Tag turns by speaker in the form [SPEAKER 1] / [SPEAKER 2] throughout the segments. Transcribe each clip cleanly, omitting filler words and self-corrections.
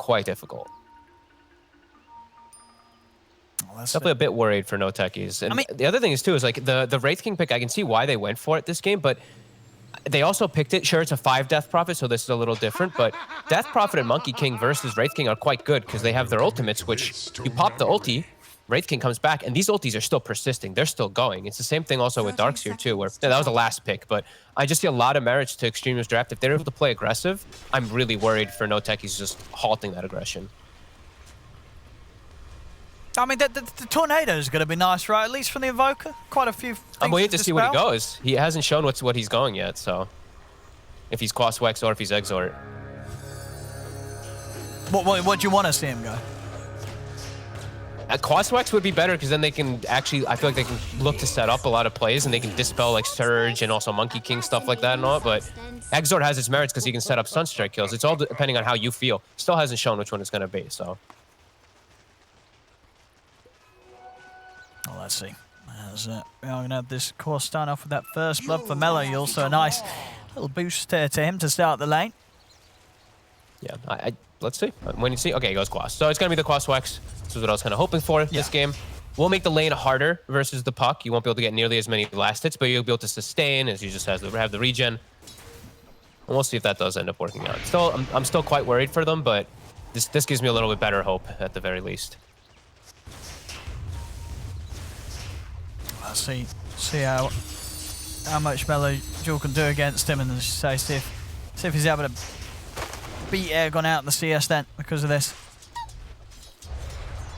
[SPEAKER 1] quite difficult.
[SPEAKER 2] Well, that's
[SPEAKER 1] Definitely a bit worried for NoTechies. And I mean, the other thing is, too, is like the Wraith King pick, I can see why they went for it this game, but they also picked it. Sure, it's a 5 Death Prophet, so this is a little different, but Death Prophet and Monkey King versus Wraith King are quite good because they have their ultimates, which you pop the ulti, Wraith King comes back, and these ultis are still persisting. They're still going. It's the same thing also with Darkseer, too, where that was the last pick, but I just see a lot of merits to Extremum's draft. If they're able to play aggressive, I'm really worried for NoTechies just halting that aggression.
[SPEAKER 2] I mean, the Tornado is going to be nice, right? At least from the Invoker. Quite a few things
[SPEAKER 1] I'm waiting to see
[SPEAKER 2] dispel.
[SPEAKER 1] what he goes. He hasn't shown what he's going yet, so if he's Quaswex or if he's Exort.
[SPEAKER 2] What do you want to see him go?
[SPEAKER 1] Quaswex would be better because then they can actually, I feel like they can look to set up a lot of plays and they can dispel like Surge and also Monkey King, stuff like that and all. But Exort has its merits because he can set up Sunstrike kills. It's all depending on how you feel. Still hasn't shown which one it's going to be, so.
[SPEAKER 2] Well, let's see. We are going to have this course starting off with that first blood for Mello. Also a nice little boost to him to start the lane.
[SPEAKER 1] Yeah, let's see. When you see, okay, he goes Quas. So it's going to be the Quaswex. This is what I was kind of hoping for this game. We'll make the lane harder versus the puck. You won't be able to get nearly as many last hits, but you'll be able to sustain as you just have the regen. And we'll see if that does end up working out. Still, I'm still quite worried for them, but this gives me a little bit better hope at the very least.
[SPEAKER 2] Let's see how much Mello Jewel can do against him, and as you say, see if he's able to beat Airgun out in the CS then because of this.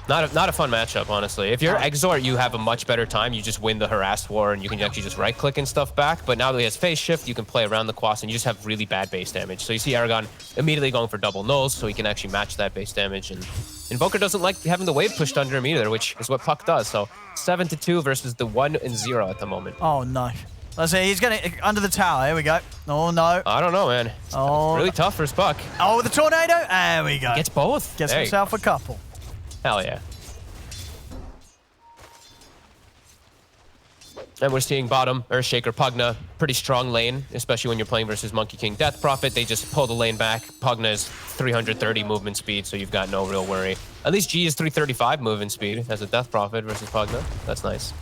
[SPEAKER 1] Not a fun matchup, honestly. If you're Exort, you have a much better time. You just win the harassed war, and you can actually just right-click and stuff back. But now that he has phase shift, you can play around the Quas, and you just have really bad base damage. So you see Aragon immediately going for double nulls, so he can actually match that base damage. And Invoker doesn't like having the wave pushed under him either, which is what Puck does. So 7-2 versus the 1-0 at the moment.
[SPEAKER 2] Oh, no. Let's see. He's getting under the tower. Here we go. Oh, no.
[SPEAKER 1] I don't know, man. It's really tough for his Puck.
[SPEAKER 2] Oh, the Tornado. There we go.
[SPEAKER 1] Gets both.
[SPEAKER 2] Gets himself a couple.
[SPEAKER 1] Hell yeah. And we're seeing bottom, Earthshaker, Pugna, pretty strong lane, especially when you're playing versus Monkey King Death Prophet. They just pull the lane back. Pugna is 330 movement speed, so you've got no real worry. At least G is 335 movement speed as a Death Prophet versus Pugna. That's nice.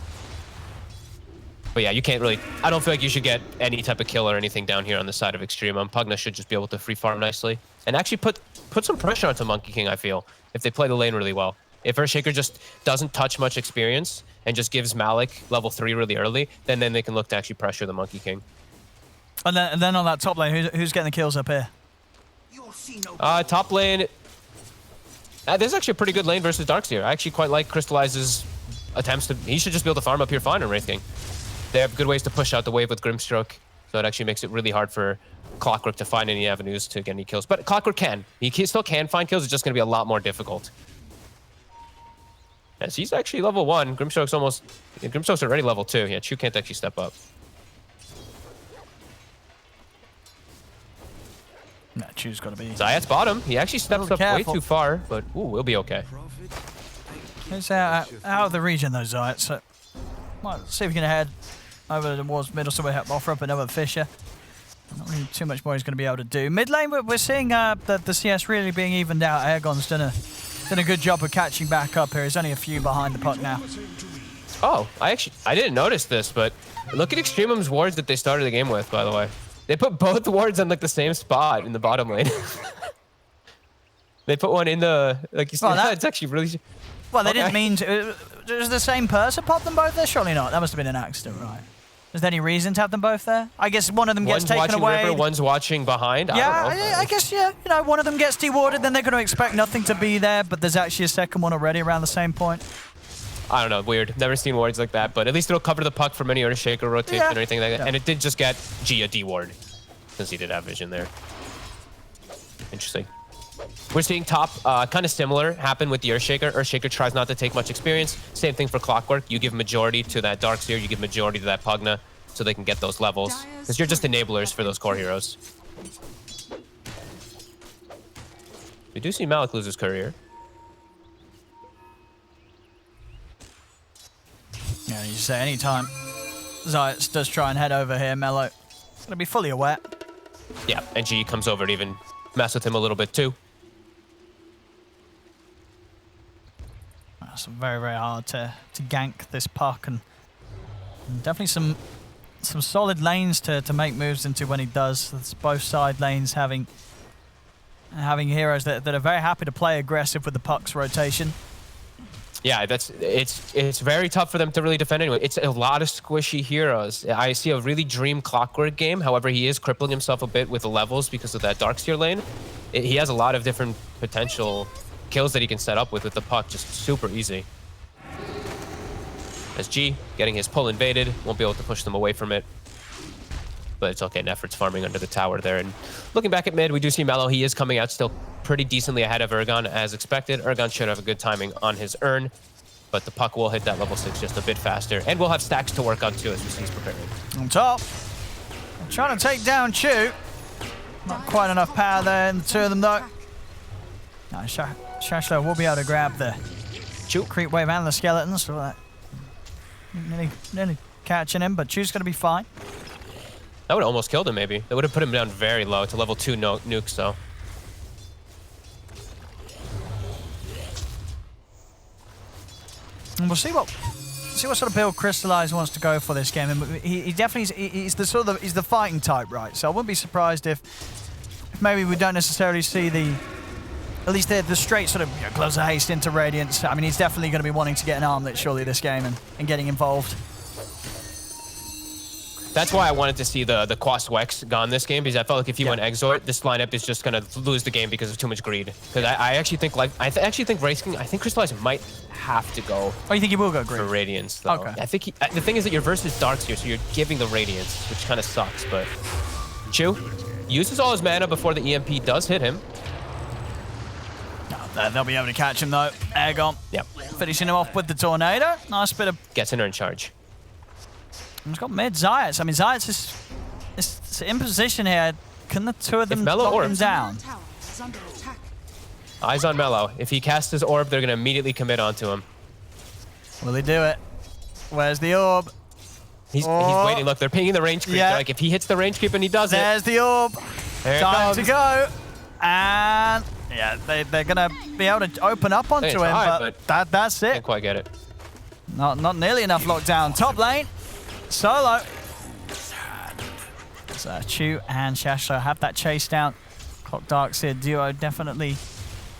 [SPEAKER 1] But yeah, you can't really... I don't feel like you should get any type of kill or anything down here on the side of Extremum. Pugna should just be able to free farm nicely. And actually put some pressure onto Monkey King, I feel, if they play the lane really well. If Earthshaker just doesn't touch much experience and just gives Malik level 3 really early, then they can look to actually pressure the Monkey King.
[SPEAKER 2] And then on that top lane, who's getting the kills up here?
[SPEAKER 1] Top lane... there's actually a pretty good lane versus Darkseer. I actually quite like Crystallize's attempts to... He should just be able to farm up here fine on Wraith King. They have good ways to push out the wave with Grimstroke, so it actually makes it really hard for Clockwork to find any avenues to get any kills. But Clockwork can. He still can find kills. It's just going to be a lot more difficult. Yes, he's actually level 1. Grimstroke's almost... Yeah, Grimstroke's already level 2. Yeah, Chu can't actually step up.
[SPEAKER 2] Nah, Chu's got to be...
[SPEAKER 1] Zayat's bottom. He actually steps up way too far, but ooh, we'll be okay.
[SPEAKER 2] He's out of the region, though, Zayat, so... Might see if we can head over towards middle somewhere, offer up another Fisher. Not really too much more he's going to be able to do. Mid lane, we're seeing the CS really being evened out. Airgon's done a good job of catching back up here. He's only a few behind the puck now.
[SPEAKER 1] Oh, I didn't notice this, but look at Extremum's wards that they started the game with, by the way. They put both wards on like the same spot in the bottom lane. They put one in the... Like you said, it's actually really...
[SPEAKER 2] Well, they didn't mean to... Does the same person pop them both there? Surely not. That must have been an accident, right? Is there any reason to have them both there? I guess one of them gets taken away.
[SPEAKER 1] One's watching River, one's watching behind.
[SPEAKER 2] Yeah, I guess, yeah. You know, one of them gets dewarded, then they're going to expect nothing to be there, but there's actually a second one already around the same point.
[SPEAKER 1] I don't know, weird. Never seen wards like that, but at least it'll cover the puck from any Earthshaker rotation or anything like that. Yeah. And it did just get G a D-ward, since he did have vision there. Interesting. We're seeing top, kind of similar, happen with the Earthshaker. Earthshaker tries not to take much experience. Same thing for Clockwork. You give majority to that Darkseer, you give majority to that Pugna, so they can get those levels. Because you're just enablers for those core heroes. We do see Malik lose his courier.
[SPEAKER 2] Yeah, you say anytime Zayat does try and head over here, Mello, it's going to be fully aware.
[SPEAKER 1] Yeah, and G comes over to even mess with him a little bit too.
[SPEAKER 2] It's very, very hard to gank this puck, and definitely some solid lanes to make moves into when he does. It's both side lanes having heroes that are very happy to play aggressive with the puck's rotation.
[SPEAKER 1] Yeah, it's very tough for them to really defend anyway. It's a lot of squishy heroes. I see a really dream Clockwork game. However, he is crippling himself a bit with the levels because of that Darkseer lane. He has a lot of different potential kills that he can set up with the puck, just super easy. As G getting his pull invaded, won't be able to push them away from it. But it's okay, Nefrt's farming under the tower there. And looking back at mid, we do see Mellow. He is coming out still pretty decently ahead of Ergon as expected. Ergon should have a good timing on his Urn, but the puck will hit that level 6 just a bit faster. And we'll have stacks to work on too as we see he's preparing.
[SPEAKER 2] On top, trying to take down Chu. Not quite enough power there in the two of them though. No, Shashlo will be able to grab the creep wave and the skeletons. So that nearly catching him, but Chu's going to be fine.
[SPEAKER 1] That would have almost killed him, maybe. That would have put him down very low to level 2 nukes, though.
[SPEAKER 2] And we'll see what sort of build Crystallize wants to go for this game. And he definitely he's the fighting type, right? So I wouldn't be surprised if maybe we don't necessarily see at least the straight sort of gloves of haste into Radiance. I mean, he's definitely going to be wanting to get an armlet surely this game and getting involved.
[SPEAKER 1] That's why I wanted to see the Quas Wex gone this game, because I felt like if he went Exort, this lineup is just gonna lose the game because of too much greed. Because I actually think I think Crystallize might have to go.
[SPEAKER 2] Oh, you think he will go greed?
[SPEAKER 1] For Radiance, though.
[SPEAKER 2] Okay.
[SPEAKER 1] I think the thing is that your verse is Darkseer, so you're giving the Radiance, which kind of sucks. But Chu uses all his mana before the EMP does hit him.
[SPEAKER 2] No, they'll be able to catch him though. Aegon.
[SPEAKER 1] Yep.
[SPEAKER 2] Finishing him off with the tornado. Nice bit of.
[SPEAKER 1] Gets in charge.
[SPEAKER 2] He's got mid Zayats. I mean, Zayats is in position here. Can the two of them knock him down?
[SPEAKER 1] Eyes on Mellow. If he casts his orb, they're going to immediately commit onto him.
[SPEAKER 2] Will he do it? Where's the orb?
[SPEAKER 1] He's waiting. Look, they're pinging the range creep.
[SPEAKER 2] Yeah.
[SPEAKER 1] Like, if he hits the range creep and he does
[SPEAKER 2] There's the orb.
[SPEAKER 1] There
[SPEAKER 2] Time to go. And yeah, they're going to be able to open up onto him, but that's it.
[SPEAKER 1] Can't quite get it.
[SPEAKER 2] Not nearly enough lockdown. Top lane. Solo. So Chu and Shashlo have that chase down. Clock Darkseer duo definitely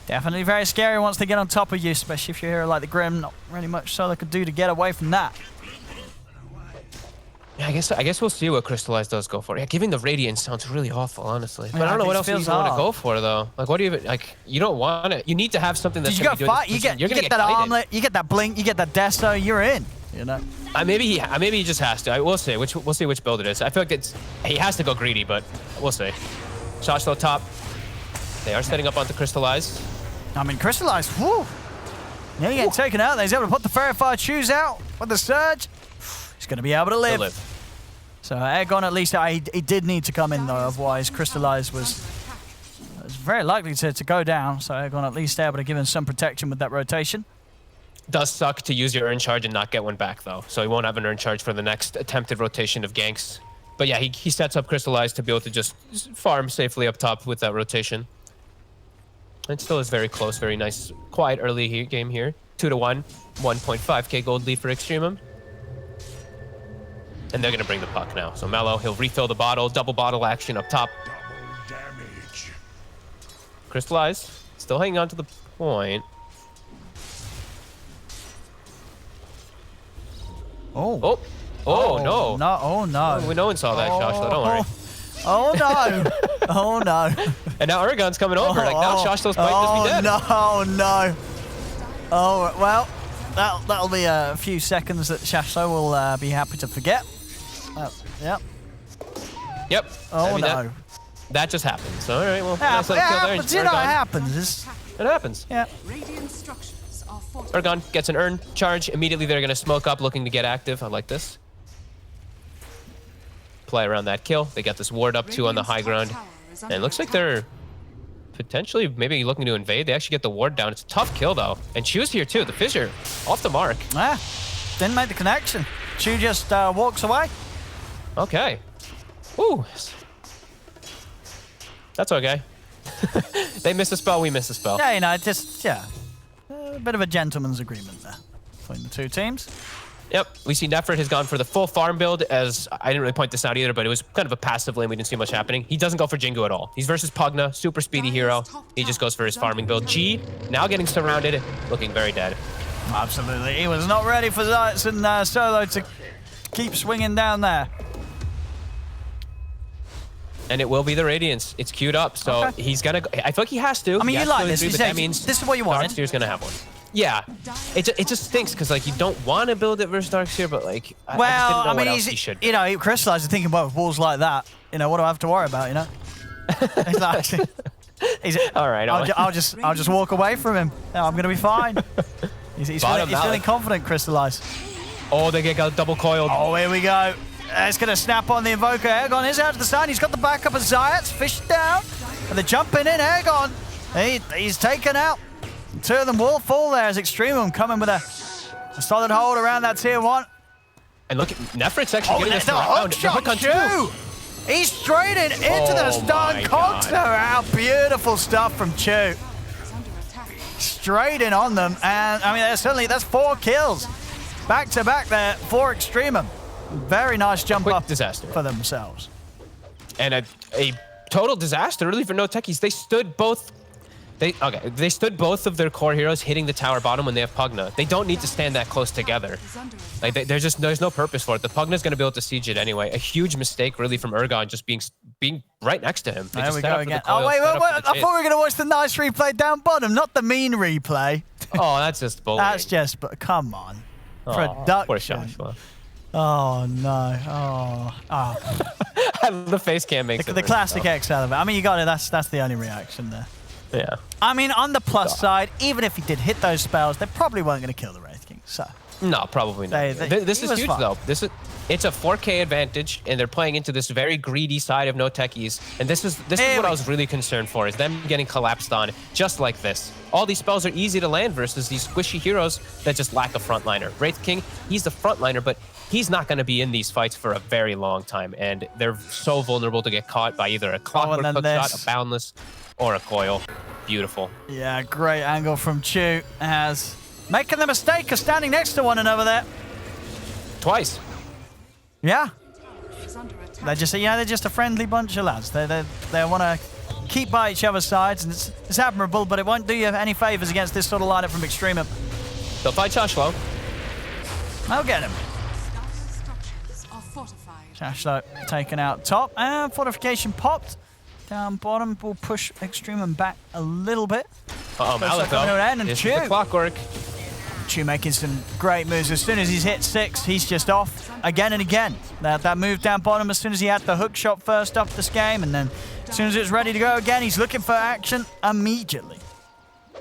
[SPEAKER 2] very scary once they get on top of you, especially if you're a hero like the Grim. Not really much Solo could do to get away from that.
[SPEAKER 1] Yeah, I guess we'll see what Crystallize does go for. Yeah, giving the Radiance sounds really awful, honestly. But I don't know what else you want to go for, though. Like, what do you even, like? You don't want it. You need to have something that's going to be doing this.
[SPEAKER 2] You get that armlet, you get that blink, you get that Desto, you're in. You know.
[SPEAKER 1] Maybe he just has to. We'll see. We'll see which build it is. I feel like he has to go greedy, but we'll see. Shashlo top. They are setting up onto Crystallize.
[SPEAKER 2] I mean, Crystallize. Whoo! Nearly getting taken out. He's able to put the Verified Shoes out with the Surge. He's going to be able to live. So Aegon, at least, he did need to come in though. Otherwise, Crystallize was very likely to go down. So Aegon at least able to give him some protection with that rotation.
[SPEAKER 1] Does suck to use your Urn Charge and not get one back, though. So he won't have an Urn Charge for the next attempted rotation of ganks. But yeah, he sets up Crystallize to be able to just farm safely up top with that rotation. It still is very close, very nice, quiet early game here. 2-1, 1.5k gold lead for EXTREMUM. And they're going to bring the puck now. So Mellow, he'll refill the bottle, double bottle action up top. Crystallize, still hanging on to the point.
[SPEAKER 2] Oh
[SPEAKER 1] no.
[SPEAKER 2] No, oh no.
[SPEAKER 1] No one saw that, Shashlo, don't worry.
[SPEAKER 2] Oh no. Oh no.
[SPEAKER 1] And now Ergon's coming over. Like, now Shashlo's might just be dead.
[SPEAKER 2] No. Oh, well, that'll be a few seconds that Shashlo will be happy to forget.
[SPEAKER 1] Yep.
[SPEAKER 2] Oh no.
[SPEAKER 1] That just happened. So, all right, well,
[SPEAKER 2] nice little kill there. You know what happens.
[SPEAKER 1] It happens.
[SPEAKER 2] Yeah.
[SPEAKER 1] Ergon gets an Urn Charge. Immediately they're going to smoke up, looking to get active. I like this. Play around that kill. They got this ward up too on the high ground. And it looks like they're potentially maybe looking to invade. They actually get the ward down. It's a tough kill though. And Chu's here too. The Fissure off the mark.
[SPEAKER 2] Didn't make the connection. Chu just walks away.
[SPEAKER 1] Okay. Ooh. That's okay. They miss a spell, we miss a spell.
[SPEAKER 2] Yeah, you know, just, a bit of a gentleman's agreement there between the two teams.
[SPEAKER 1] Yep, we see Nefrit has gone for the full farm build, as I didn't really point this out either, but it was kind of a passive lane. We didn't see much happening. He doesn't go for Jingu at all. He's versus Pugna, super speedy hero. He just goes for his farming build. G, now getting surrounded, looking very dead.
[SPEAKER 2] Absolutely. He was not ready for Zayats and Solo to keep swinging down there.
[SPEAKER 1] And it will be the Radiance. It's queued up, so he's going to... I feel like he has to.
[SPEAKER 2] I mean, you like this.
[SPEAKER 1] But that means
[SPEAKER 2] this is what you wanted.
[SPEAKER 1] Darkseer's going to have one. Yeah, it just stinks because like you don't want to build it versus Darkseer, but like
[SPEAKER 2] well,
[SPEAKER 1] I mean, he should.
[SPEAKER 2] You know, he crystallized thinking, well, with walls like that, you know, what do I have to worry about? You know, he's
[SPEAKER 1] all right.
[SPEAKER 2] I'll just walk away from him. No, I'm gonna be fine. He's feeling confident. Crystallize.
[SPEAKER 1] Oh, they get double coiled.
[SPEAKER 2] Oh, here we go. It's gonna snap on the Invoker. Aegon is out to the side. He's got the backup of Zayats. Fish down, and they're jumping in. Aegon, he's taken out. Two of them will fall there as EXTREMUM coming with a solid hold around that tier 1.
[SPEAKER 1] And look, Nefrit's actually getting this
[SPEAKER 2] round. The hook on two. He's straight into the stun. Cogs her out. Beautiful stuff from Chu. Straight in on them. And I mean, that's 4 kills. Back to back there for EXTREMUM. Very nice jump up
[SPEAKER 1] disaster
[SPEAKER 2] for themselves.
[SPEAKER 1] And a total disaster really for NoTechies. They stood both. They stood both of their core heroes hitting the tower bottom when they have Pugna. They don't need to stand that close together. Like there's no purpose for it. The Pugna's going to be able to siege it anyway. A huge mistake really from Ergon just being right next to him.
[SPEAKER 2] There we go again. Oh wait! I thought we were going to watch the nice replay down bottom, not the mean replay.
[SPEAKER 1] Oh, that's just bullying.
[SPEAKER 2] That's just, but come on. Production.
[SPEAKER 1] Poor Joshua.
[SPEAKER 2] Oh no!
[SPEAKER 1] The face cam makes
[SPEAKER 2] the classic X out of it. I mean, you got it. That's the only reaction there.
[SPEAKER 1] Yeah.
[SPEAKER 2] I mean, on the plus side, even if he did hit those spells, they probably weren't going to kill the Wraith King. So.
[SPEAKER 1] No, probably not. This is huge though. It's a 4K advantage, and they're playing into this very greedy side of NoTechies. And this is what I was really concerned for, is them getting collapsed on just like this. All these spells are easy to land versus these squishy heroes that just lack a frontliner. Wraith King, he's the frontliner, but he's not going to be in these fights for a very long time. And they're so vulnerable to get caught by either a clockwork hook shot, a boundless, or a coil. Beautiful. Yeah,
[SPEAKER 2] great angle from Chu as making the mistake of standing next to one another there.
[SPEAKER 1] Twice.
[SPEAKER 2] Yeah. They're just a friendly bunch of lads. They want to keep by each other's sides, and it's admirable, but it won't do you any favors against this sort of lineup from EXTREMUM.
[SPEAKER 1] They'll fight Chashlo.
[SPEAKER 2] I'll get him. Chashlo taken out top, and fortification popped. Down bottom, will push EXTREMUM back a little bit.
[SPEAKER 1] Malak though. This is the clockwork.
[SPEAKER 2] Chu making some great moves. As soon as he's hit 6, he's just off again and again. That move down bottom, as soon as he had the hook shot first up this game, and then as soon as it was ready to go again, he's looking for action immediately.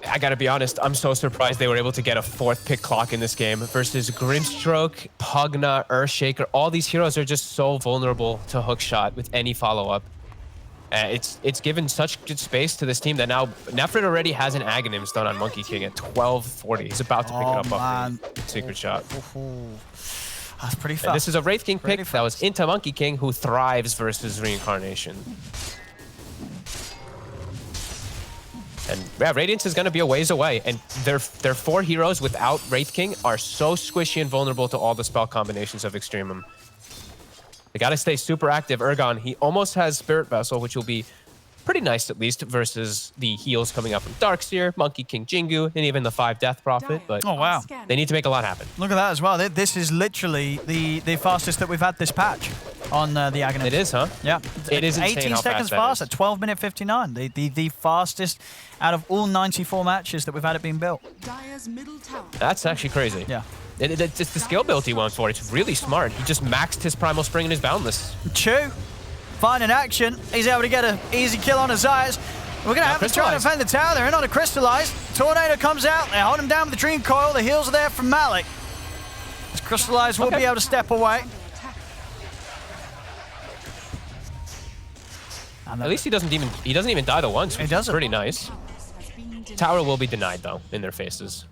[SPEAKER 1] I gotta be honest, I'm so surprised they were able to get a 4th pick clock in this game versus Grimstroke, Pugna, Earthshaker. All these heroes are just so vulnerable to hook shot with any follow-up. It's given such good space to this team that now Nefrit already has an Aghanim stun on Monkey King at 1240. He's about to pick it up off the secret shot.
[SPEAKER 2] That's pretty fast.
[SPEAKER 1] And this is a Wraith King pick that was into Monkey King, who thrives versus Reincarnation. And yeah, Radiance is going to be a ways away. And their 4 heroes without Wraith King are so squishy and vulnerable to all the spell combinations of EXTREMUM. They got to stay super active. Ergon, he almost has Spirit Vessel, which will be pretty nice at least versus the heals coming up from Darkseer, Monkey King Jingu, and even the 5 Death Prophet. But
[SPEAKER 2] oh wow,
[SPEAKER 1] they need to make a lot happen.
[SPEAKER 2] Look at that as well. This is literally the fastest that we've had this patch on the Aghanim.
[SPEAKER 1] It is, huh?
[SPEAKER 2] Yeah.
[SPEAKER 1] It is insane
[SPEAKER 2] 18 seconds fast at 12 minute 59. The fastest out of all 94 matches that we've had it being built.
[SPEAKER 1] That's actually crazy.
[SPEAKER 2] Yeah.
[SPEAKER 1] It's the skill build he went for. It's really smart. He just maxed his Primal Spring and his Boundless.
[SPEAKER 2] Chu, finding action. He's able to get an easy kill on a Zayas. We're going to have to try and defend the tower. They're in on a Crystallize. Tornado comes out. They hold him down with the Dream Coil. The heals are there from Malak. This Crystallize will be able to step away.
[SPEAKER 1] At least he doesn't even die the once, which is pretty nice. Tower will be denied though in their faces.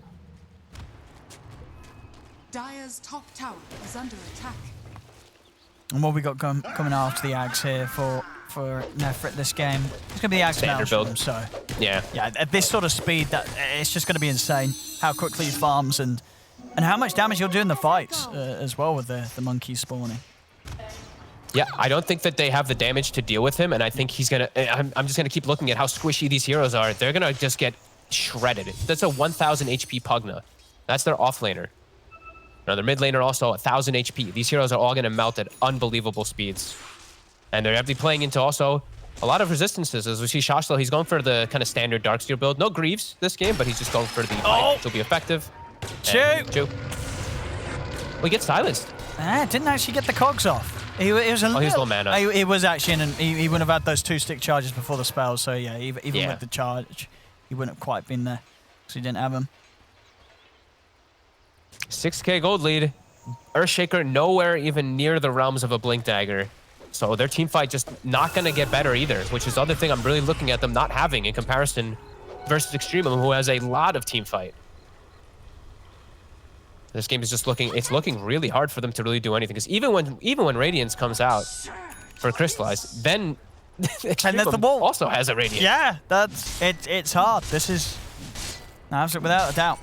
[SPEAKER 3] Dire's top tower is under attack.
[SPEAKER 2] And what we got coming after the Ags here for for Nefrit this game. It's going to be the
[SPEAKER 1] Standard build.
[SPEAKER 2] So
[SPEAKER 1] Yeah.
[SPEAKER 2] yeah, at this sort of speed, that it's just going to be insane how quickly he farms and how much damage he'll do in the fights as well with the monkeys spawning.
[SPEAKER 1] Yeah, I don't think that they have the damage to deal with him, and I think he's gonna. I'm just gonna keep looking at how squishy these heroes are. They're gonna just get shredded. That's a 1,000 HP Pugna. That's their offlaner. Now their mid laner also 1,000 HP. These heroes are all gonna melt at unbelievable speeds, and they're actually playing into also a lot of resistances. As we see Shashlo, he's going for the kind of standard Darksteel build. No Greaves this game, but he's just going for the fight to be effective.
[SPEAKER 2] Chew.
[SPEAKER 1] We get silenced.
[SPEAKER 2] Didn't actually get the cogs off. He was a
[SPEAKER 1] he's low mana.
[SPEAKER 2] He was actually, and he wouldn't have had those 2 stick charges before the spell. So yeah, even with the charge, he wouldn't have quite been there because he didn't have him.
[SPEAKER 1] 6k gold lead. Earthshaker nowhere even near the realms of a Blink Dagger. So their team fight just not going to get better either, which is the other thing I'm really looking at them not having in comparison versus EXTREMUM, who has a lot of team fight. This game is just looking really hard for them to really do anything. Because even when Radiance comes out for Crystallize, then EXTREMUM also has a Radiance.
[SPEAKER 2] Yeah, it's hard. This is absolutely without a doubt.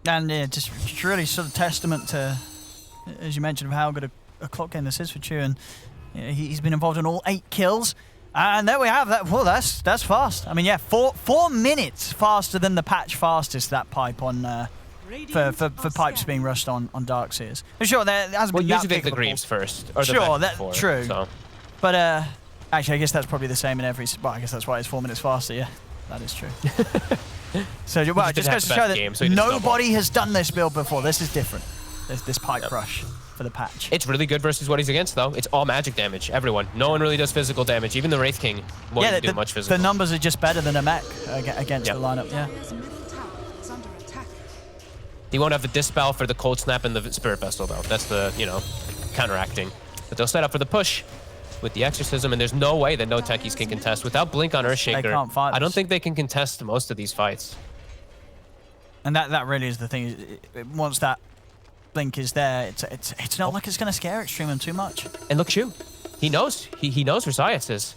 [SPEAKER 2] And yeah, just really sort of testament to, as you mentioned, of how good a clock game this is for Chew. And you know, he's been involved in all 8 kills. And there we have that. Well, that's fast. I mean, yeah, 4 minutes faster than the patch fastest, that pipe on for pipes being rushed on Darkseers. For sure, there hasn't been that
[SPEAKER 1] usually
[SPEAKER 2] big
[SPEAKER 1] the
[SPEAKER 2] of a
[SPEAKER 1] Greaves first. Or the
[SPEAKER 2] sure, that's
[SPEAKER 1] before,
[SPEAKER 2] true.
[SPEAKER 1] So.
[SPEAKER 2] But actually, I guess that's probably the same in every. Well, I guess that's why it's 4 minutes faster. Yeah, that is true. So well, it just goes to show that
[SPEAKER 1] game, so
[SPEAKER 2] nobody has done this build before. This is different. This pipe rush for the patch.
[SPEAKER 1] It's really good versus what he's against, though. It's all magic damage. Everyone. No one really does physical damage. Even the Wraith King won't even do much physical.
[SPEAKER 2] The numbers are just better than a mech against the lineup. Yeah.
[SPEAKER 1] He won't have the Dispel for the Cold Snap and the Spirit Vessel, though. That's the, counteracting. But they'll set up for the push with the Exorcism, and there's no way that NoTechies can contest. Without Blink on Earthshaker,
[SPEAKER 2] they can't fight
[SPEAKER 1] I don't think they can contest most of these fights.
[SPEAKER 2] And that really is the thing. Once that Blink is there, it's not like it's going to scare EXTREMUM too much.
[SPEAKER 1] And look, Chew. He knows. He knows where Zias is.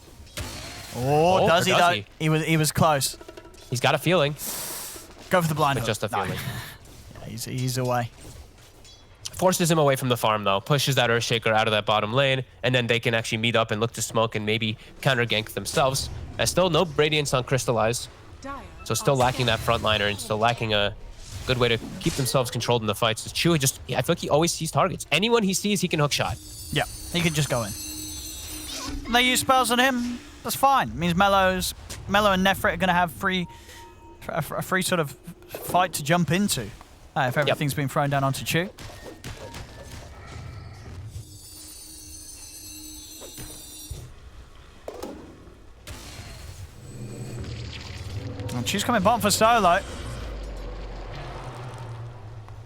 [SPEAKER 2] Oh, does he though? He was close.
[SPEAKER 1] He's got a feeling.
[SPEAKER 2] Go for the blind hook.
[SPEAKER 1] Just a feeling.
[SPEAKER 2] Yeah, he's away.
[SPEAKER 1] Forces him away from the farm, though. Pushes that Earthshaker out of that bottom lane, and then they can actually meet up and look to smoke and maybe counter-gank themselves. And still no Radiance on Crystallize. So still lacking that frontliner and still lacking a good way to keep themselves controlled in the fights. So Chewy just, I feel like he always sees targets. Anyone he sees, he can hook shot.
[SPEAKER 2] Yeah, he could just go in. They use spells on him. That's fine. It means Mellow and Nefrit are going to have a free sort of fight to jump into if everything's been thrown down onto Chew. And Chew's coming bottom for Solo.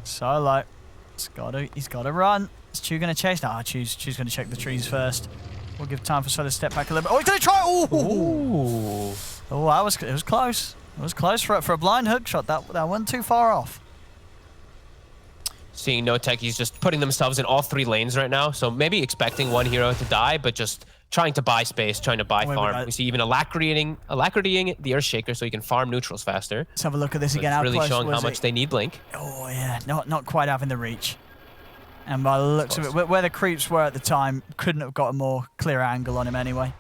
[SPEAKER 2] Solo. He's got to run. Is Chew going to chase? Nah, Chew's going to check the trees first. We'll give time for Solo to step back a little bit. Oh, he's going to try! Ooh! Oh, it was close. It was close for a blind hook shot. That wasn't too far off.
[SPEAKER 1] Seeing NoTechies just putting themselves in all 3 lanes right now. So maybe expecting one hero to die, but just trying to buy space, trying to buy farm. We see even alacritying the Earthshaker so he can farm neutrals faster.
[SPEAKER 2] Let's have a look at this again.
[SPEAKER 1] It's really showing how much they need Blink.
[SPEAKER 2] Oh, yeah. Not quite having the reach. And by the looks of it, where the creeps were at the time, couldn't have got a more clear angle on him anyway.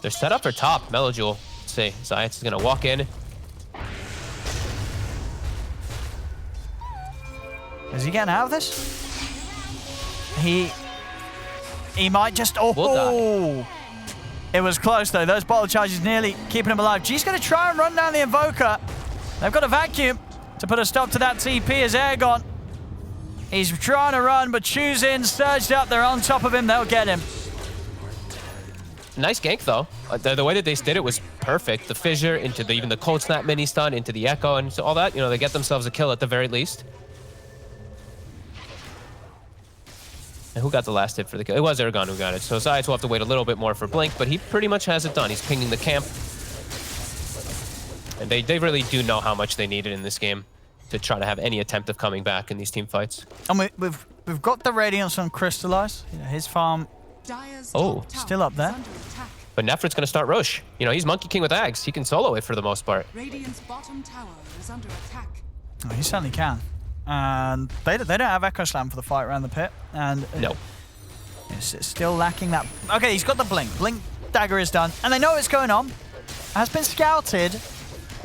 [SPEAKER 1] They're set up for top. Melojewel. Let's see. Zias is going to walk in.
[SPEAKER 2] Is he getting out of this? He might just... Oh! It was close, though. Those bottle charges nearly keeping him alive. G's going to try and run down the Invoker. They've got a vacuum to put a stop to that TP as Airgon. He's trying to run, but Chew's in, surged up. They're on top of him. They'll get him.
[SPEAKER 1] Nice gank, though. The way that they did it was perfect. The Fissure into even the Cold Snap mini stun, into the Echo, and so all that. They get themselves a kill at the very least. And who got the last hit for the kill? It was Ergon who got it. So Zias will have to wait a little bit more for Blink, but he pretty much has it done. He's pinging the camp. And they really do know how much they need it in this game to try to have any attempt of coming back in these team fights.
[SPEAKER 2] And with We've got the Radiance on Crystallize. You know, his farm still up there.
[SPEAKER 1] But Nefrit's going to start Roche. You know, he's Monkey King with Ags. He can solo it for the most part.
[SPEAKER 3] Radiant's bottom tower is under attack.
[SPEAKER 2] Oh, he certainly can. And they don't have Echo Slam for the fight around the pit. And
[SPEAKER 1] No.
[SPEAKER 2] it's still lacking that. Okay, he's got the Blink. Blink dagger is done. And they know what's going on. Has been scouted.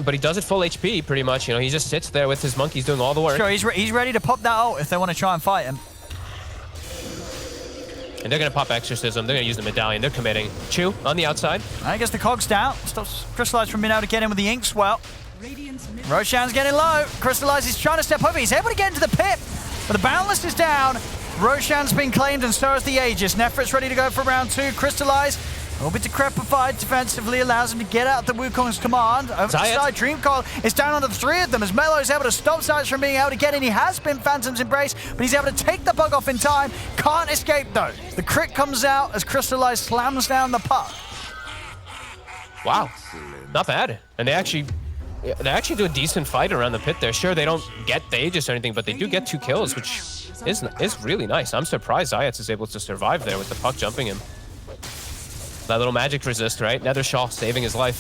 [SPEAKER 1] But he does it full HP, pretty much. You know, he just sits there with his monkeys doing all the work.
[SPEAKER 2] Sure, he's ready to pop that ult if they want to try and fight him.
[SPEAKER 1] And they're going to pop Exorcism. They're going to use the Medallion. They're committing. Chew on the outside.
[SPEAKER 2] I guess the Cog's down. Stops Crystallize from being able to get in with the Ink Swell. Roshan's getting low. Crystallize is trying to step over. He's able to get into the pit. But the Boundless is down. Roshan's been claimed and so is the Aegis. Nefrit's ready to go for round 2. Crystallize a little bit decrepified defensively, allows him to get out the Wukong's command. Over to the side, Dream Coil is down onto the 3 of them as Melo is able to stop Zayas from being able to get in. He has been Phantom's Embrace, but he's able to take the bug off in time. Can't escape though. The crit comes out as Crystallize slams down the puck.
[SPEAKER 1] Wow. Not bad. And they actually do a decent fight around the pit there. Sure, they don't get the Aegis or anything, but they do get 2 kills, which is really nice. I'm surprised Zayas is able to survive there with the puck jumping him. That little magic resist, right? Nethershaw saving his life.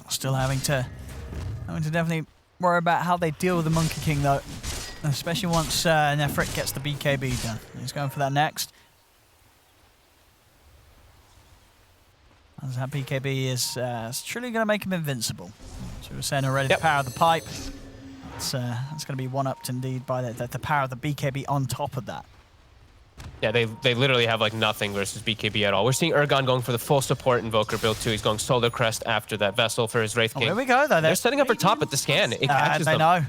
[SPEAKER 2] Still having to definitely worry about how they deal with the Monkey King though. Especially once Nefrit gets the BKB done. He's going for that next. As that BKB is truly going to make him invincible. So we were saying already, the power of the pipe. It's going to be one-upped indeed by the power of the BKB on top of that.
[SPEAKER 1] Yeah, they literally have like nothing versus BKB at all. We're seeing Urgon going for the full support Invoker build too. He's going Solar Crest after that Vessel for his Wraith King.
[SPEAKER 2] There we go though.
[SPEAKER 1] They're setting up for top at the scan. It catches them.
[SPEAKER 2] Know.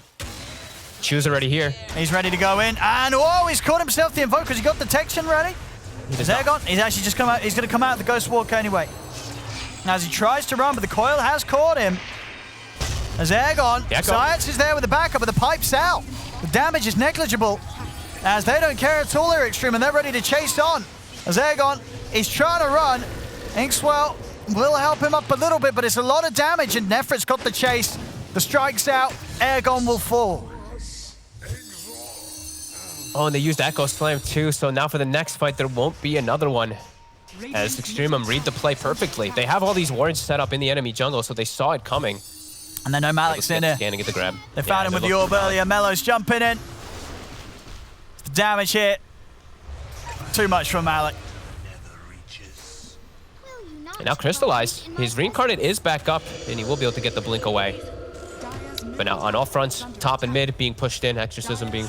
[SPEAKER 1] Chew's already here.
[SPEAKER 2] He's ready to go in. And oh, he's caught himself the Invoker. He got detection ready. Is Aegon? He's actually just come out. He's going to come out of the Ghost Walk anyway. As he tries to run, but the coil has caught him. As Aegon, Zayas is there with the backup, but the pipe's out. The damage is negligible. As they don't care at all, they're Extreme, and they're ready to chase on. As Aegon is trying to run. Inkswell will help him up a little bit, but it's a lot of damage, and Nefrit's got the chase. The strike's out. Aegon will fall.
[SPEAKER 1] Oh, and they used Echo Slam too, so now for the next fight, there won't be another one. As EXTREMUM read the play perfectly. They have all these wards set up in the enemy jungle, so they saw it coming.
[SPEAKER 2] And they know Malik's in there.
[SPEAKER 1] Scanning at the grab.
[SPEAKER 2] They found him with the orb earlier. Melo's jumping in. The damage here. Too much for Malik.
[SPEAKER 1] And now Crystallize. His Reincarnate is back up, and he will be able to get the blink away. But now on all fronts, top and mid being pushed in, Exorcism being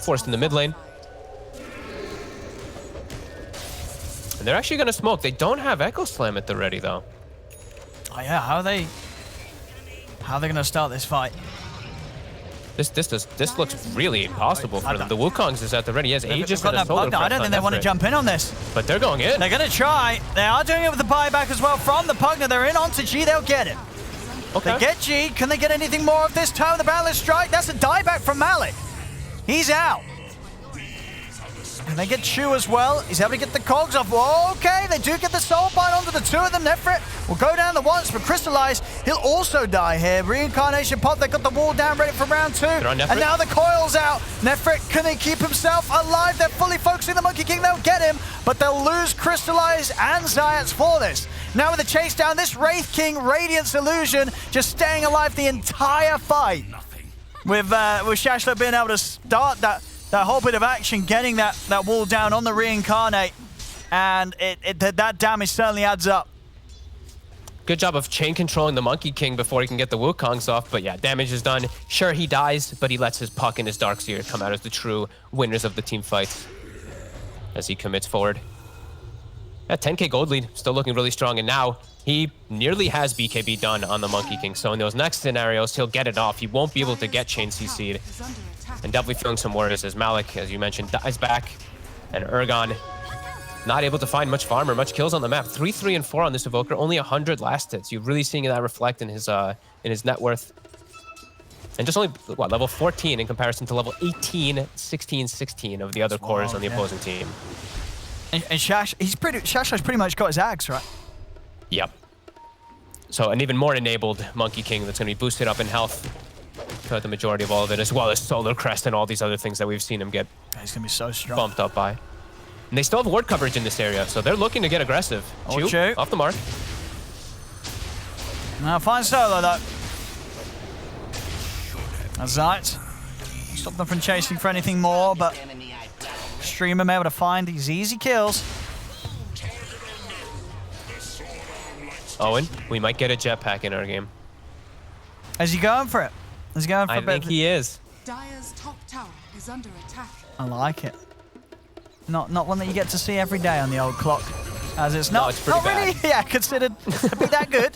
[SPEAKER 1] forced in the mid lane. And they're actually going to smoke. They don't have Echo Slam at the ready, though.
[SPEAKER 2] Oh yeah, how are they going to start this fight?
[SPEAKER 1] This looks really impossible for them. The Wukong's is at the ready. He has Aegis and a Solar Crest.
[SPEAKER 2] I don't think they want to jump in on this.
[SPEAKER 1] But they're going in.
[SPEAKER 2] They're going to try. They are doing it with the buyback as well from the Pugna. They're in onto G. They'll get it.
[SPEAKER 1] Okay.
[SPEAKER 2] They get G. Can they get anything more of this time? The Boundless Strike. That's a dieback from Malik. He's out. And they get Chew as well. He's able to get the cogs off. Okay, they do get the soul bind onto the 2 of them. Nefrit will go down the once, but Crystallize, he'll also die here. Reincarnation pop, they got the wall down ready for round 2. And now the coil's out. Nefrit, can he keep himself alive? They're fully focusing the Monkey King. They'll get him, but they'll lose Crystallize and Zayas for this. Now with the chase down, this Wraith King Radiance Illusion just staying alive the entire fight. With Shashla being able to start that whole bit of action, getting that wall down on the Reincarnate, and that damage certainly adds up.
[SPEAKER 1] Good job of chain controlling the Monkey King before he can get the Wukongs off, but yeah, damage is done. Sure, he dies, but he lets his puck and his Darkseer come out as the true winners of the team fights as he commits forward. Yeah, 10k gold lead, still looking really strong, and now he nearly has BKB done on the Monkey King, so in those next scenarios, he'll get it off. He won't be able to get Chain CC'd. And definitely feeling some worries as Malik, as you mentioned, dies back. And Urgon not able to find much farm or much kills on the map. 3, 3, and 4 on this Evoker, only 100 last hits. You're really seeing that reflect in his net worth. And just only, what, level 14 in comparison to level 18, 16, 16 of the other cores on the opposing team.
[SPEAKER 2] And Shasha's pretty much got his axe, right?
[SPEAKER 1] Yep. So an even more enabled Monkey King that's going to be boosted up in health throughout the majority of all of it, as well as Solar Crest and all these other things that we've seen him get
[SPEAKER 2] He's going to be so strong.
[SPEAKER 1] bumped up by. And they still have ward coverage in this area, so they're looking to get aggressive.
[SPEAKER 2] Oh,
[SPEAKER 1] Chew, off the mark.
[SPEAKER 2] Now fine solo though. Zayt. Stop them from chasing for anything more, but EXTREMUM able to find these easy kills.
[SPEAKER 1] Owen, we might get a jetpack in our game.
[SPEAKER 2] Is he going for it? Is he going for
[SPEAKER 1] I
[SPEAKER 2] a bit?
[SPEAKER 1] think he is.
[SPEAKER 3] Dire's top tower is under attack.
[SPEAKER 2] I like it. Not one that you get to see every day on the old clock, as it's not.
[SPEAKER 1] No, it's pretty
[SPEAKER 2] not really.
[SPEAKER 1] bad.
[SPEAKER 2] Yeah, considered to be that good.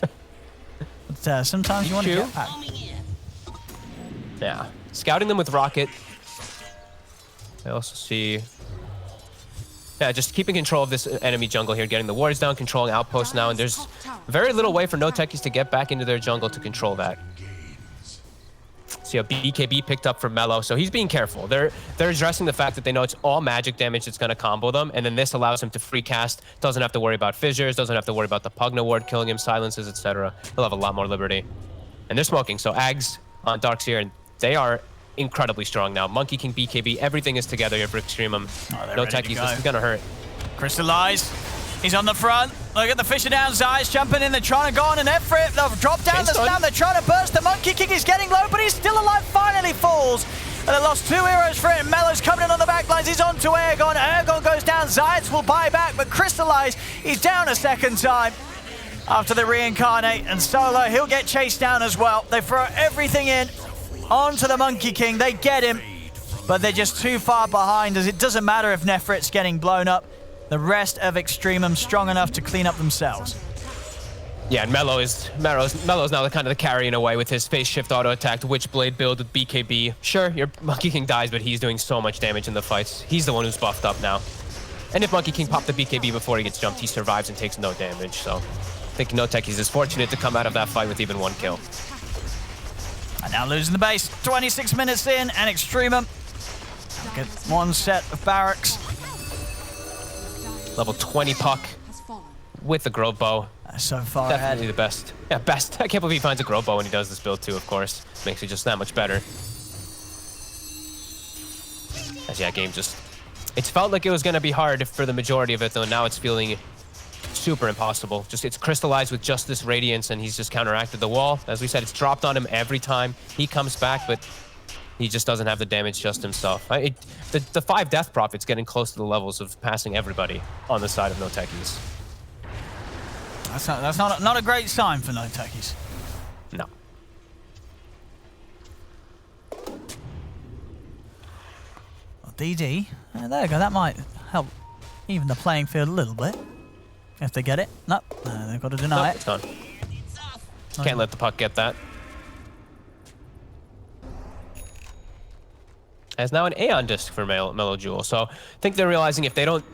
[SPEAKER 2] But sometimes you want to
[SPEAKER 1] Chew.
[SPEAKER 2] get back.
[SPEAKER 1] Yeah. Scouting them with Rocket. I also see... Yeah, just keeping control of this enemy jungle here, getting the wards down, controlling outposts now, and there's very little way for NoTechies to get back into their jungle to control that. See how BKB picked up for Mellow, so he's being careful. They're addressing the fact that they know it's all magic damage that's going to combo them, and then this allows him to free cast, doesn't have to worry about fissures, doesn't have to worry about the Pugna ward killing him, silences, etc. He'll have a lot more liberty. And they're smoking, so Ags on Darkseer, and they are incredibly strong now. Monkey King, BKB, everything is together here for EXTREMUM. NoTechies, this is going to hurt.
[SPEAKER 2] Crystallize. He's on the front. Look at the Fisher down. Zay's jumping in. They're trying to go on an Efrit. They'll drop down the slam. They're trying to burst. The Monkey King is getting low, but he's still alive. Finally falls. And they lost 2 heroes for it. Mellow's coming in on the back lines. He's on to Aegon. Aegon goes down. Zayt will buy back, but Crystallize, he's down a second time after the reincarnate. And Solo, he'll get chased down as well. They throw everything in onto the Monkey King. They get him, but they're just too far behind, as it doesn't matter if Nefrit's getting blown up. The rest of EXTREMUM strong enough to clean up themselves.
[SPEAKER 1] Yeah, and Mellow's now the kind of the carry in a way with his phase shift auto attack, Witchblade build with BKB. Sure, your Monkey King dies, but he's doing so much damage in the fights. He's the one who's buffed up now. And if Monkey King popped the BKB before he gets jumped, he survives and takes no damage. So I think NoTechies is fortunate to come out of that fight with even 1 kill.
[SPEAKER 2] And now losing the base. 26 minutes in, and EXTREMUM get 1 set of barracks.
[SPEAKER 1] Level 20 Puck with the Grove Bow.
[SPEAKER 2] So far
[SPEAKER 1] Definitely
[SPEAKER 2] ahead.
[SPEAKER 1] the best. Yeah, best. I can't believe he finds a Grove Bow when he does this build too, of course. Makes it just that much better. As yeah, game just... It's felt like it was going to be hard for the majority of it, though. Now it's feeling super impossible. Just it's crystallized with just this radiance, and he's just counteracted the wall. As we said, it's dropped on him every time he comes back, but he just doesn't have the damage just himself. The 5 death profit's getting close to the levels of passing everybody on the side of NoTechies.
[SPEAKER 2] That's not a great sign for NoTechies.
[SPEAKER 1] No.
[SPEAKER 2] Well, DD, there you go. That might help even the playing field a little bit. If they get it. Nope, they've got to deny it.
[SPEAKER 1] It's gone. Can't let the Puck get that. As now an Aeon disc for Mellow Jewel. So I think they're realizing if they don't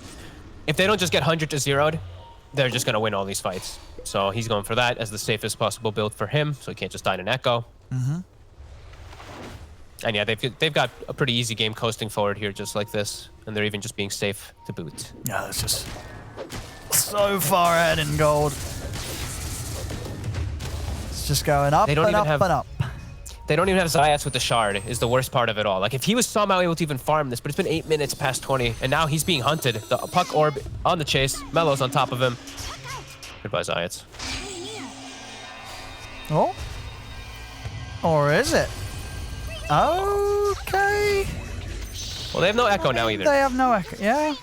[SPEAKER 1] just get 100 to 0'd, they're just going to win all these fights. So he's going for that as the safest possible build for him, so he can't just die in an Echo.
[SPEAKER 2] Mm-hmm.
[SPEAKER 1] And yeah, they've got a pretty easy game coasting forward here just like this, and they're even just being safe to boot.
[SPEAKER 2] Yeah, that's just so far ahead in gold. It's just going up and up and up.
[SPEAKER 1] They don't even have Zayats with the shard, is the worst part of it all. Like, if he was somehow able to even farm this, but it's been 8 minutes past 20, and now he's being hunted. The Puck Orb on the chase. Mellow's on top of him. Goodbye, Zayats.
[SPEAKER 2] Oh? Or is it? Okay.
[SPEAKER 1] Well, they have no Echo now either.
[SPEAKER 2] They have no Echo, yeah.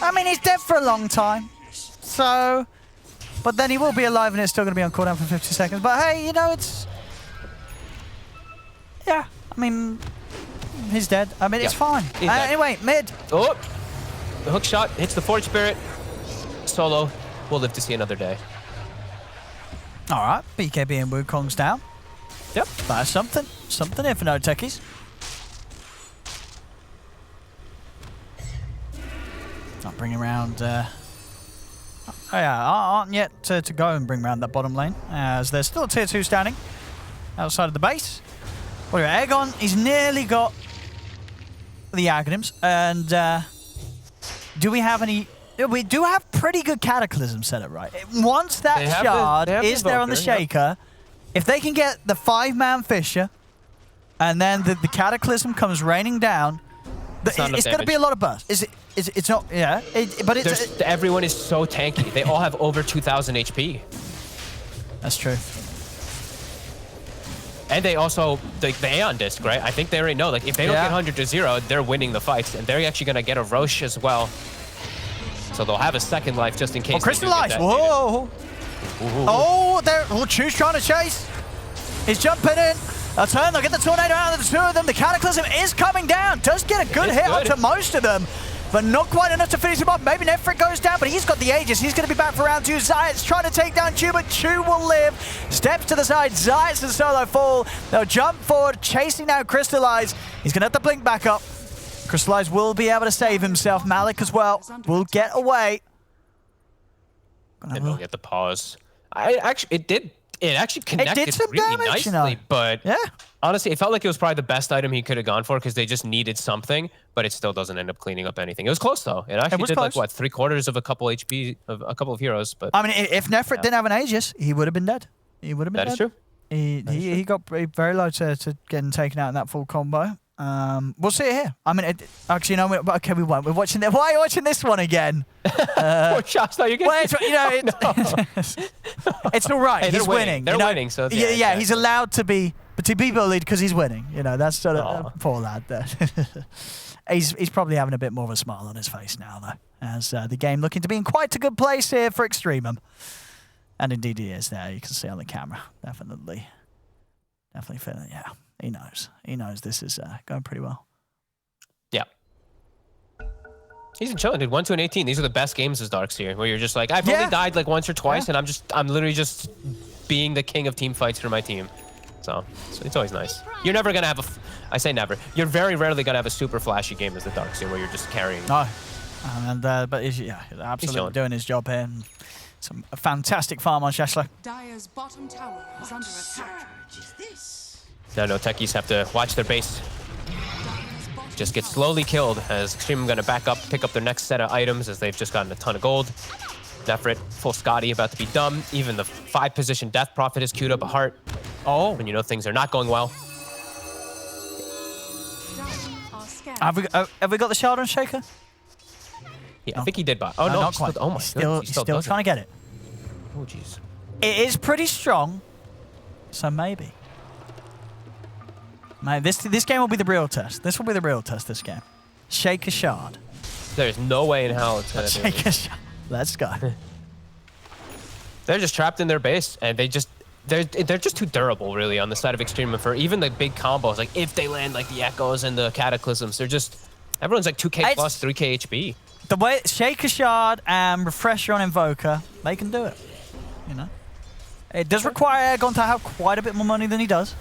[SPEAKER 2] I mean, he's dead for a long time. So... But then he will be alive, and it's still going to be on cooldown for 50 seconds. But hey, you know, it's... Yeah, I mean, he's dead. I mean, it's fine. Anyway, mid.
[SPEAKER 1] Oh, the hook shot hits the Forge Spirit. Solo will live to see another day.
[SPEAKER 2] All right, BKB and Wukong's down.
[SPEAKER 1] Yep.
[SPEAKER 2] That's something. Something here for NoTechies. Not bringing around... Oh yeah, aren't yet to go and bring around that bottom lane, as there's still a tier 2 standing outside of the base. Well, Aegon, he's nearly got the Aghanims, and do we have any we do have pretty good Cataclysm set up, right? Once that
[SPEAKER 1] They have
[SPEAKER 2] shard
[SPEAKER 1] the
[SPEAKER 2] is there on the
[SPEAKER 1] Invoker,
[SPEAKER 2] Shaker, if they can get the 5-man Fissure, and then the Cataclysm comes raining down, it's going to be a lot of burst. It's not, yeah, but it's...
[SPEAKER 1] everyone is so tanky. They all have over 2,000 HP.
[SPEAKER 2] That's true.
[SPEAKER 1] And they also, the Aeon Disc, right? I think they already know, like, if they don't get 100 to 0, they're winning the fights. And they're actually going to get a Roche as well. So they'll have a second life just in case.
[SPEAKER 2] Oh, Crystallize! Whoa! Oh, Chu's trying to chase. He's jumping in. A turn, they'll get the Tornado out of the two of them. The Cataclysm is coming down. Does get a good hit onto most of them, but not quite enough to finish him off. Maybe Nefrit goes down, but he's got the Aegis. He's going to be back for round 2. Zayat's trying to take down Chu, but Chu will live. Steps to the side. Zayat's and Solo fall. They'll jump forward, chasing now Crystallize. He's going to have to blink back up. Crystallize will be able to save himself. Malik as well will get away.
[SPEAKER 1] And they'll get the pause. It actually connected
[SPEAKER 2] some
[SPEAKER 1] really
[SPEAKER 2] damage,
[SPEAKER 1] nicely,
[SPEAKER 2] you know.
[SPEAKER 1] but
[SPEAKER 2] Yeah.
[SPEAKER 1] honestly, it felt like it was probably the best item he could have gone for because they just needed something, but it still doesn't end up cleaning up anything. It was close though. It actually did
[SPEAKER 2] close.
[SPEAKER 1] like what, 3/4 of a couple HP of a couple of heroes. But
[SPEAKER 2] I mean, if Nefrit didn't have an Aegis, he would have been dead. He would have been dead.
[SPEAKER 1] that is true.
[SPEAKER 2] He got very low to getting taken out in that full combo. We'll see it here. I mean, actually, no, okay, we won't. We're watching. Why are you watching this one again?
[SPEAKER 1] Poor shots, no, you're getting.
[SPEAKER 2] Well, it's all right.
[SPEAKER 1] Hey,
[SPEAKER 2] he's winning.
[SPEAKER 1] They're winning, so
[SPEAKER 2] yeah,
[SPEAKER 1] exactly.
[SPEAKER 2] he's allowed to be bullied because he's winning. You know, that's sort of poor lad there. He's probably having a bit more of a smile on his face now, though, as the game looking to be in quite a good place here for EXTREMUM. And indeed he is there. You can see on the camera. Definitely feeling, yeah. He knows. He knows this is going pretty well.
[SPEAKER 1] Yeah. He's been chilling, dude. 1-2-18. These are the best games as Darks here, where you're just like, I've only died like once or twice, and I'm literally just being the king of team fights for my team. So it's always nice. You're never gonna have I say never. You're very rarely gonna have a super flashy game as the Darks here, where you're just carrying.
[SPEAKER 2] No. And but he's absolutely doing his job here. And a fantastic farm on Shashla.
[SPEAKER 3] Dire's bottom tower is under attack.
[SPEAKER 1] Now NoTechies have to watch their base. Just get slowly killed as EXTREMUM going to back up, pick up their next set of items as they've just gotten a ton of gold. Nefrit, full Scotty, about to be dumb. Even the 5-position Death Prophet has queued up a heart. Oh, when you know things are not going well.
[SPEAKER 2] Have we got the shard on Shaker?
[SPEAKER 1] Yeah, I think he did, but oh no,
[SPEAKER 2] not quite.
[SPEAKER 1] Oh my god,
[SPEAKER 2] he's still trying to get it.
[SPEAKER 1] Oh jeez.
[SPEAKER 2] It is pretty strong, so maybe. Man, this game will be the real test. This will be the real test. This game. Shaker shard.
[SPEAKER 1] There's no way in hell it's gonna do it.
[SPEAKER 2] Shaker shard. Let's go.
[SPEAKER 1] They're just trapped in their base, and they're just too durable, really, on the side of EXTREMUM for even the big combos. Like if they land like the Echoes and the Cataclysms, they're just everyone's like 2k plus 3k HP.
[SPEAKER 2] The way Shaker shard and Refresher on Invoker, they can do it. You know, it does require Aegon to have quite a bit more money than he does.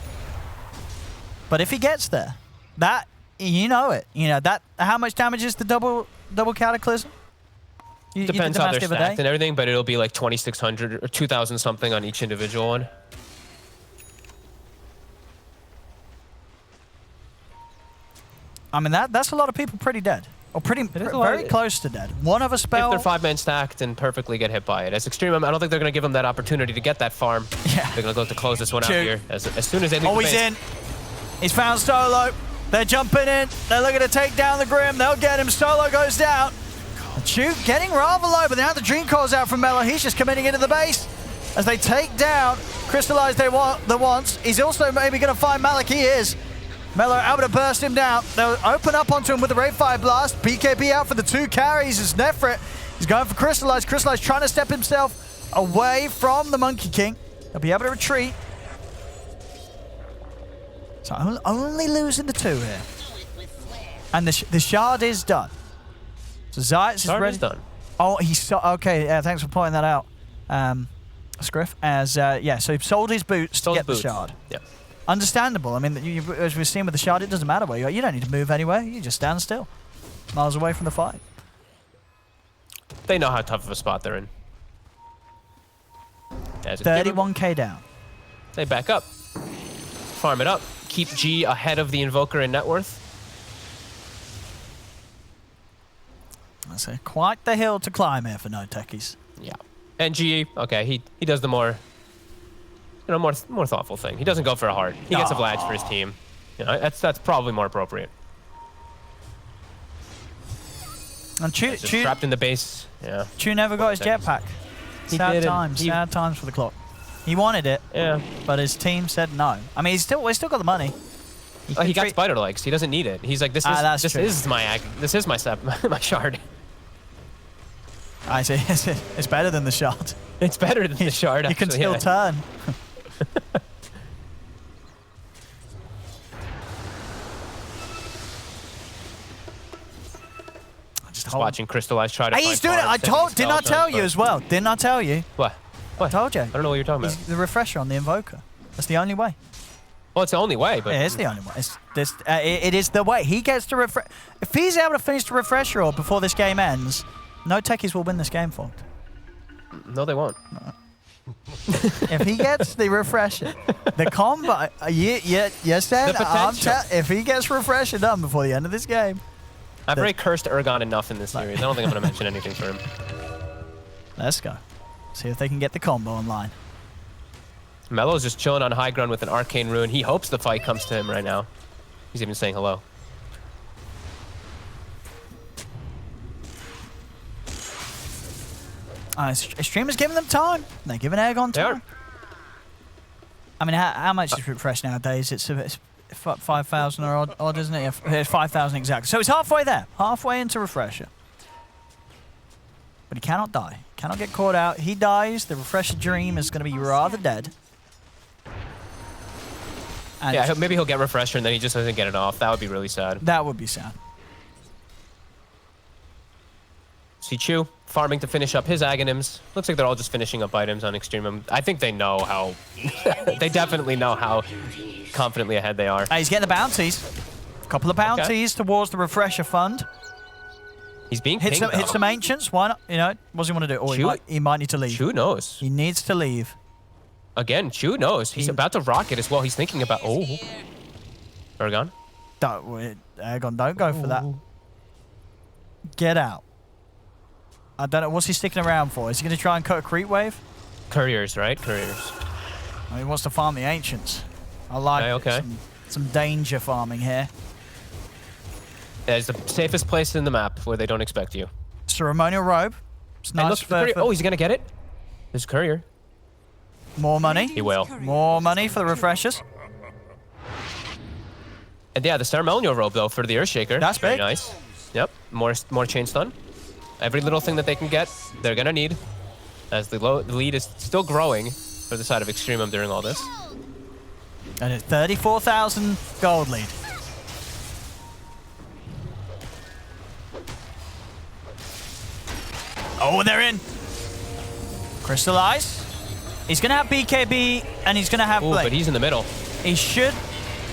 [SPEAKER 2] But if he gets there, that you know it. You know that how much damage is the double Cataclysm?
[SPEAKER 1] Depends how they're stacked and everything, but it'll be like 2,600 or 2,000 something on each individual one.
[SPEAKER 2] I mean that's a lot of people pretty dead, or very close to dead. One of a spell.
[SPEAKER 1] If they're 5-man stacked and perfectly get hit by it. As EXTREMUM, I don't think they're going to give them that opportunity to get that farm.
[SPEAKER 2] Yeah.
[SPEAKER 1] They're going to go to close this one out here as soon as they leave the base.
[SPEAKER 2] He's in. He's found Solo. They're jumping in. They're looking to take down the Grim. They'll get him. Solo goes down. Chu getting rather low, but now the Dream Coil's out from Mello. He's just committing into the base as they take down Crystallize the once. He's also maybe going to find Malik. He is. Mello able to burst him down. They'll open up onto him with the Ray Fire Blast. BKB out for the 2 carries as Nefrit. He's going for Crystallize. Crystallize trying to step himself away from the Monkey King. He'll be able to retreat. So only losing the 2 here. And the shard is done. So Zayat is ready.
[SPEAKER 1] Done.
[SPEAKER 2] Oh, okay. Thanks for pointing that out, Scriff. As so he sold his boots to get the shard.
[SPEAKER 1] Yeah.
[SPEAKER 2] Understandable. I mean, as we've seen with the shard, it doesn't matter where you are. You don't need to move anywhere. You just stand still, miles away from the fight.
[SPEAKER 1] They know how tough of a spot they're in.
[SPEAKER 2] 31k down.
[SPEAKER 1] They back up, farm it up, keep G ahead of the Invoker in net worth.
[SPEAKER 2] That's quite the hill to climb here for NoTechies.
[SPEAKER 1] Yeah. And GE, okay, he does the more, more thoughtful thing. He doesn't go for a heart. He gets a Vlad for his team. That's probably more appropriate.
[SPEAKER 2] And
[SPEAKER 1] Just trapped in the base. Yeah.
[SPEAKER 2] Chew never got his jetpack. Sad times for the clock. He wanted it, but his team said no. I mean, we still got the money.
[SPEAKER 1] He got spider legs. He doesn't need it. He's like, this is my shard.
[SPEAKER 2] I see. It's better than the shard.
[SPEAKER 1] It's better than the shard.
[SPEAKER 2] You can still turn.
[SPEAKER 1] Just watching Crystallize try to.
[SPEAKER 2] Hey, he's doing it. Didn't I tell you as well? Didn't I tell you?
[SPEAKER 1] What?
[SPEAKER 2] I told you.
[SPEAKER 1] I don't know what you're talking about.
[SPEAKER 2] The refresher on the Invoker. That's the only way.
[SPEAKER 1] Well, it's the only way, but...
[SPEAKER 2] It is the only way. It is the way. He gets to refresh... If he's able to finish the refresher orb before this game ends, NoTechies will win this game, Fogged.
[SPEAKER 1] No, they won't.
[SPEAKER 2] No. If he gets the refresher, the combo... You said... if he gets refresher done before the end of this game...
[SPEAKER 1] I've already cursed Urgon enough in this series. I don't think I'm going to mention anything for him.
[SPEAKER 2] Let's go. See if they can get the combo online.
[SPEAKER 1] Melo's just chilling on high ground with an arcane rune. He hopes the fight comes to him right now. He's even saying hello.
[SPEAKER 2] Streamers giving them time. They're giving Aegon time. I mean, how much is refresh nowadays? It's 5,000 or odd, isn't it? Yeah, it's 5,000 exactly. So it's halfway there. Halfway into refresher. But he cannot die. Cannot get caught out. He dies. The refresher dream is going to be rather dead. And
[SPEAKER 1] yeah, maybe he'll get refresher and then he just doesn't get it off. That would be really sad.
[SPEAKER 2] That would be sad.
[SPEAKER 1] See Chu farming to finish up his Aghanims. Looks like they're all just finishing up items on EXTREMUM. I think they know how... they definitely know how confidently ahead they are.
[SPEAKER 2] He's getting the bounties. A couple of bounties towards the refresher fund.
[SPEAKER 1] He's being
[SPEAKER 2] hit some ancients. Why not? You know, what does he want to do? Or he might need to leave.
[SPEAKER 1] Chu knows.
[SPEAKER 2] He needs to leave.
[SPEAKER 1] Again, Chu knows. He's about to rocket as well. He's thinking about... Oh. Urgon?
[SPEAKER 2] Aegon, don't go for that. Get out. I don't know. What's he sticking around for? Is he going to try and cut a creep wave?
[SPEAKER 1] Couriers, right? Couriers.
[SPEAKER 2] He wants to farm the ancients. I like some danger farming here.
[SPEAKER 1] Yeah, it's the safest place in the map where they don't expect you.
[SPEAKER 2] Ceremonial robe. It's nice for
[SPEAKER 1] oh, he's going to get it? There's courier.
[SPEAKER 2] More money.
[SPEAKER 1] He will.
[SPEAKER 2] More money for the refreshers.
[SPEAKER 1] And yeah, the ceremonial robe, though, for the Earthshaker.
[SPEAKER 2] That's
[SPEAKER 1] very
[SPEAKER 2] big.
[SPEAKER 1] Nice. Yep. More chain stun. Every little thing that they can get, they're going to need. As the lead is still growing for the side of EXTREMUM during all this.
[SPEAKER 2] And it's 34,000 gold lead. Oh, and they're in. Crystallize. He's going to have BKB, and he's going to have Blade.
[SPEAKER 1] But he's in the middle.
[SPEAKER 2] He should...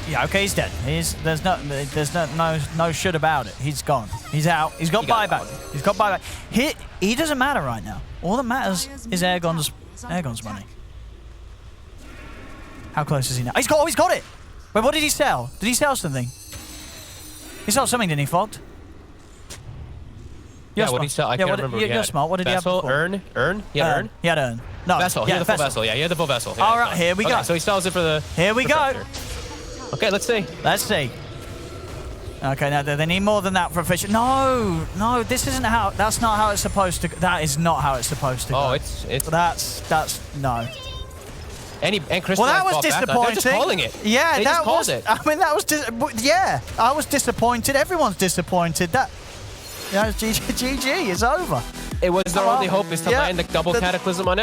[SPEAKER 2] Yeah, okay, he's dead. There's no shit about it. He's gone. He's out. He's got buyback. He's got buyback. He doesn't matter right now. All that matters is Aegon's money. How close is he now? He's got it. Wait, what did he sell? Did he sell something? He sold something, didn't he, Fogged?
[SPEAKER 1] Yeah, what did he sell? I can't remember.
[SPEAKER 2] You're smart. What did he have before?
[SPEAKER 1] Urn? He had Urn?
[SPEAKER 2] He had Urn. No.
[SPEAKER 1] Vessel. He had the full vessel. Yeah, he had the full vessel.
[SPEAKER 2] All right, here we go.
[SPEAKER 1] So he sells it for the...
[SPEAKER 2] Here we go.
[SPEAKER 1] Okay, let's see.
[SPEAKER 2] Let's see. Okay, now they need more than that for a fish. No, this isn't how. That's not how it's supposed to. That is not how it's supposed to go.
[SPEAKER 1] Oh, it's.
[SPEAKER 2] That's no.
[SPEAKER 1] And Crystal.
[SPEAKER 2] Well, that was disappointing.
[SPEAKER 1] They're just calling it.
[SPEAKER 2] Yeah,
[SPEAKER 1] that was. It.
[SPEAKER 2] I mean, that was. Yeah, I was disappointed. Everyone's disappointed. That. Yeah, GG. It's over.
[SPEAKER 1] It was their only hope is to land the double cataclysm on